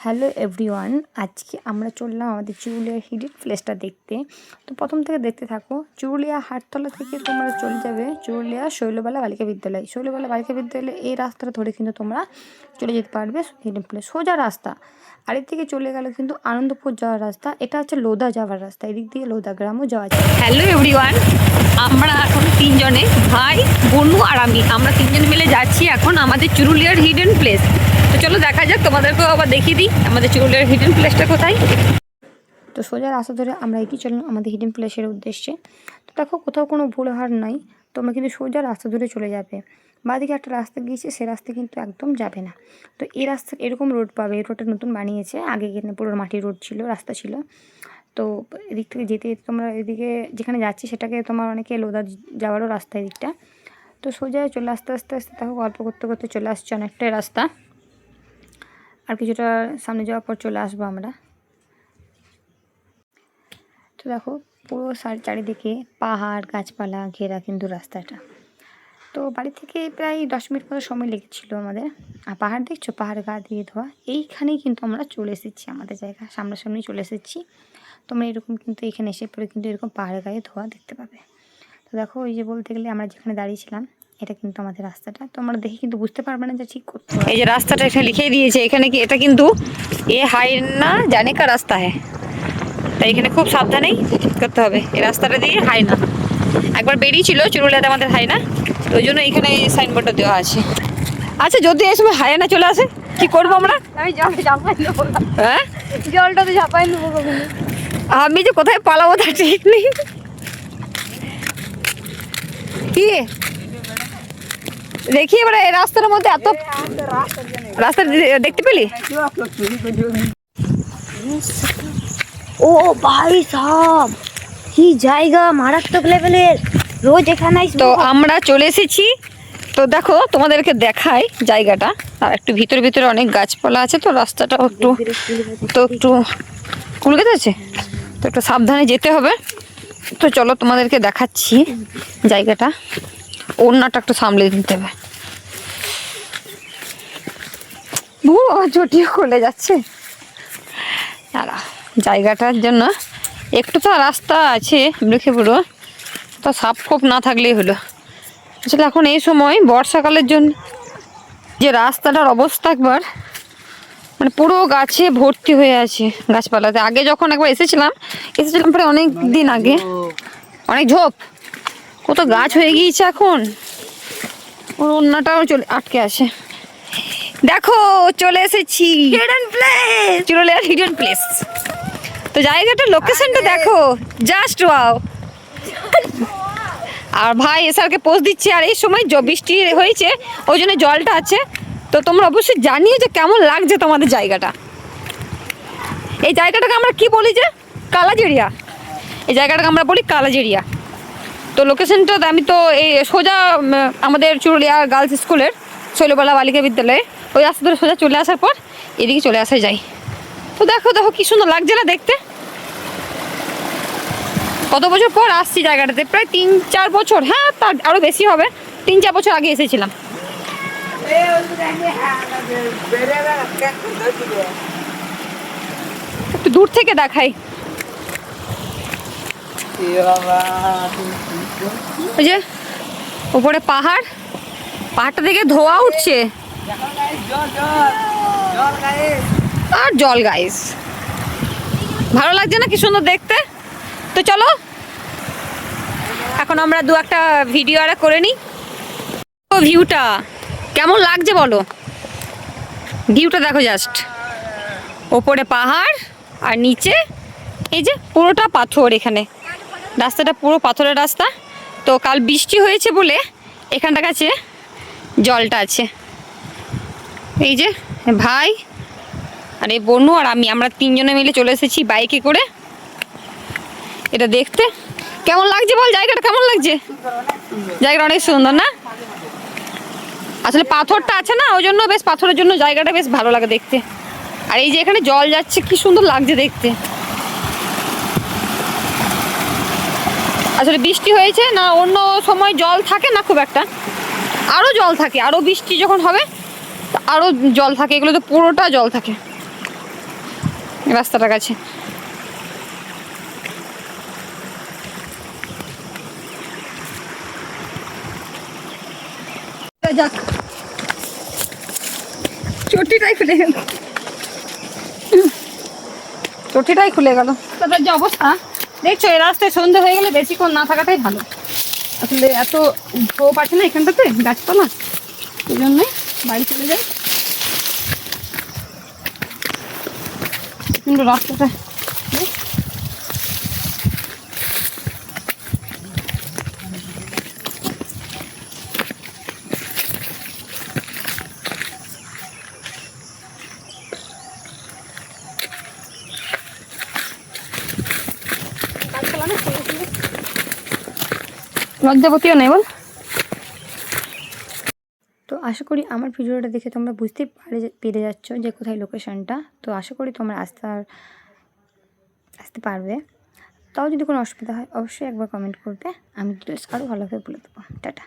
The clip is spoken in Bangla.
হ্যালো এভরিওয়ান, আজকে আমরা চললাম আমাদের চুরুলিয়া হিডেন প্লেসটা দেখতে। তো প্রথম থেকে দেখতে থাকো। চুরুলিয়া হাটতলা থেকে তোমরা চলে যাবে চুরুলিয়া শৈলবালা বালিকা বিদ্যালয়। শৈলবালা বালিকা বিদ্যালয়ে এই রাস্তাটা ধরে কিন্তু তোমরা চলে যেতে পারবে হিডেন প্লেস, সোজা রাস্তা। আর এর থেকে চলে গেলে কিন্তু আনন্দপুর যাওয়ার রাস্তা, এটা হচ্ছে লোদা যাওয়ার রাস্তা, এদিক দিয়ে লোদা গ্রামও যাওয়া যায়। হ্যালো এভরিওয়ান, আমরা এখন তিনজনে ভাই বনু আর আমরা তিনজন মিলে যাচ্ছি এখন আমাদের চুরুলিয়ার হিডেন প্লেস। তো চলো দেখা যাক, তোমাদেরকেও আবার দেখিয়ে দিই আমাদের চুরুলিয়ার হিডেন প্লেসটা কোথায়। তো সোজা রাস্তা ধরে আমরা এগিয়ে চললাম আমাদের হিডেন প্লেসের উদ্দেশ্যে। তো দেখো কোথাও কোনো ভুল হার নাই, তোমরা কিন্তু সোজা রাস্তা ধরে চলে যাবে। বাঁদিকে একটা রাস্তা গিয়েছে, সে রাস্তা কিন্তু একদম যাবে না। তো এই রাস্তা এরকম রোড পাবে, এই রোডটা নতুন বানিয়েছে, আগে এখানে পুরো মাটির রোড ছিল, রাস্তা ছিল। তো এদিক থেকে যেতে যেতে তোমরা এদিকে যেখানে যাচ্ছি সেটাকে তোমার অনেকে লোদা যাওয়ারও রাস্তা এদিকটা। তো সোজা চলে আস্তে আস্তে আস্তে দেখো গল্প করতে করতে চলে আসছে অনেকটাই রাস্তা। আর কিছুটা সামনে যাওয়ার পর চলে আসবো আমরা। তো দেখো পুরো চারিদিকে পাহাড় গাছপালা ঘেরা কিন্তু রাস্তাটা। তো বাড়ি থেকে প্রায় 10 মিনিট মতো সময় লেগেছিলো আমাদের। আর পাহাড় দেখছো, পাহাড় গা দিয়ে ধোয়া, এইখানেই কিন্তু আমরা চলে এসেছি, আমাদের জায়গা সামনাসামনি চলে এসেছি। তোমরা এরকম কিন্তু এখানে এসে পরে কিন্তু এরকম পাহাড় গায়ে ধোয়া দেখতে পাবে। তো দেখো ওই যে বলতে গেলে আমরা যেখানে দাঁড়িয়েছিলাম এটা কিন্তু আমাদের রাস্তাটা। তো আমরা দেখে কিন্তু বুঝতে পারবে না যে ঠিক করতে হবে। এই যে রাস্তাটা এখানে লিখেই দিয়েছে, এখানে কি এটা কিন্তু এ হাই না জানে কা রাস্তা হ্যাঁ, তাই এখানে খুব সাবধানেই করতে হবে। এই রাস্তাটা দিয়ে হাই না, একবার বেরিয়েছিল চুরুলিয়াতে আমাদের হাই না, তো ওই জন্য এখানে সাইনবোর্ডটা দেওয়া আছে। আচ্ছা যদি এই সময় হায় না চলে আসে কি করবো আমরা? আমি ঝাপাই নেবো, হ্যাঁ জলটা তো ঝাপাই নেবো। আমি যে কোথায় পালাবো তা ঠিক নেই। কি দেখি এবার এই রাস্তার মধ্যে এত রাস্তা দেখতে পেলি? ও ভাই সাহেব, কি জায়গা মারাত্মক লেভেলের, রোজ এখানে তো আমরা চলে এসেছি। তো দেখো তোমাদেরকে দেখাই জায়গাটা, আর একটু ভিতরে ভিতরে অনেক গাছপালা আছে, তো রাস্তাটা একটু কুলকে আছে, তো একটু সাবধানে যেতে হবে। তো চলো তোমাদেরকে দেখাচ্ছি জায়গাটা, ওড়নাটা একটু সামলে দিতে হবে। চটিও খুলে যাচ্ছে। জায়গাটার জন্য একটু তো রাস্তা আছে রেখে পুরো, তো সাপ খোপ না থাকলেই হলো। আসলে এখন এই সময় বর্ষাকালের জন্য যে রাস্তাটার অবস্থা একবার মানে পুরো গাছে ভর্তি হয়ে আছে, গাছপালাতে। আগে যখন একবার এসেছিলাম পরে অনেক দিন আগে, অনেক ঝোপ, কত গাছ হয়ে গিয়েছে এখন, ওর অন্যটাও আটকে আছে। দেখো চলে এসেছি হিডেন প্লেস, চুরুলিয়ার হিডেন প্লেস। তো জায়গাটার লোকেশনটা দেখো, জাস্ট ওয়াও। আর ভাই এসআরকে পোস্ট দিচ্ছে, আর এই সময় বৃষ্টি হয়েছে ওই জন্য জলটা আছে। তো তোমরা অবশ্যই জানিয়ে যে কেমন লাগছে তোমাদের জায়গাটা। এই জায়গাটাকে আমরা কি বলি, যে কালাজেরিয়া, এই জায়গাটাকে আমরা বলি কালাজেরিয়া। তো লোকেশনটা আমি তো এই সোজা আমাদের চুরুলিয়া গার্লস স্কুলের শৈলবালা বালিকা বিদ্যালয়ে ওই রাস্তা ধরে সোজা চলে আসার পর এদিকে চলে আসা যায়। তো দেখো দেখো কি সুন্দর লাগছে না দেখতে। কত বছর পর আসছি জায়গাটাতে, প্রায় 3-4 বছর, হ্যাঁ তার আরও বেশি হবে, 3-4 বছর আগে এসেছিলাম। একটু দূর থেকে দেখাই, ওই যে উপরে পাহাড়টা থেকে ধোয়া উঠছে, আর জল গাইস, ভালো লাগছে না কি সুন্দর দেখতে। তো চলো এখন আমরা একটা ভিডিও আর করে নিই। ভিউটা কেমন লাগছে বলো, ভিউটা দেখো, জাস্ট ওপরে পাহাড় আর নিচে এই যে পুরোটা পাথর। এখানে রাস্তাটা পুরো পাথরের রাস্তা। তো কাল বৃষ্টি হয়েছে বলে এখানটার কাছে জলটা আছে। এই যে ভাই আর এই বনু আর আমরা তিনজনে মিলে চলে এসেছি বাইকে করে। এটা দেখতে কেমন লাগছে বল, জায়গাটা কেমন লাগছে? জায়গাটা অনেক সুন্দর না? আসলে পাথরটা আছে না, ওই জন্য বেশ পাথরের জন্য জায়গাটা বেশ ভালো লাগে দেখতে। আর এই যে এখানে জল যাচ্ছে, কি সুন্দর লাগছে দেখতে। আসলে বৃষ্টি হয়েছে না, অন্য সময় জল থাকে না খুব একটা, আরও জল থাকে, আরও বৃষ্টি যখন হবে আরও জল থাকে, এগুলো তো পুরোটা জল থাকে। রাস্তাটার কাছে। যাক, চটিটাই খুলে গেল, চটিটাই খুলে গেল। তাদের যে অবস্থা দেখছো, এই রাস্তায় সন্ধ্যে হয়ে গেলে বেশিক্ষণ না থাকাটাই ভালো। আসলে এত ঝোপ আছে না এখানটাতে, গাছপালা, এই জন্যই বাড়ি চলে যাই। কিন্তু রাস্তাটা লজ্জাপতিও নেই বল। তো আশা করি আমার ভিডিওটা দেখে তোমরা বুঝতে পেরে যাচ্ছ যে কোথায় লোকেশনটা। তো আশা করি তোমরা আসতে পারবে। তাও যদি কোনো অসুবিধা হয় অবশ্যই একবার কমেন্ট করবে, আমি ডিটেলস আরও ভালোভাবে বলে দেবো। টাটা।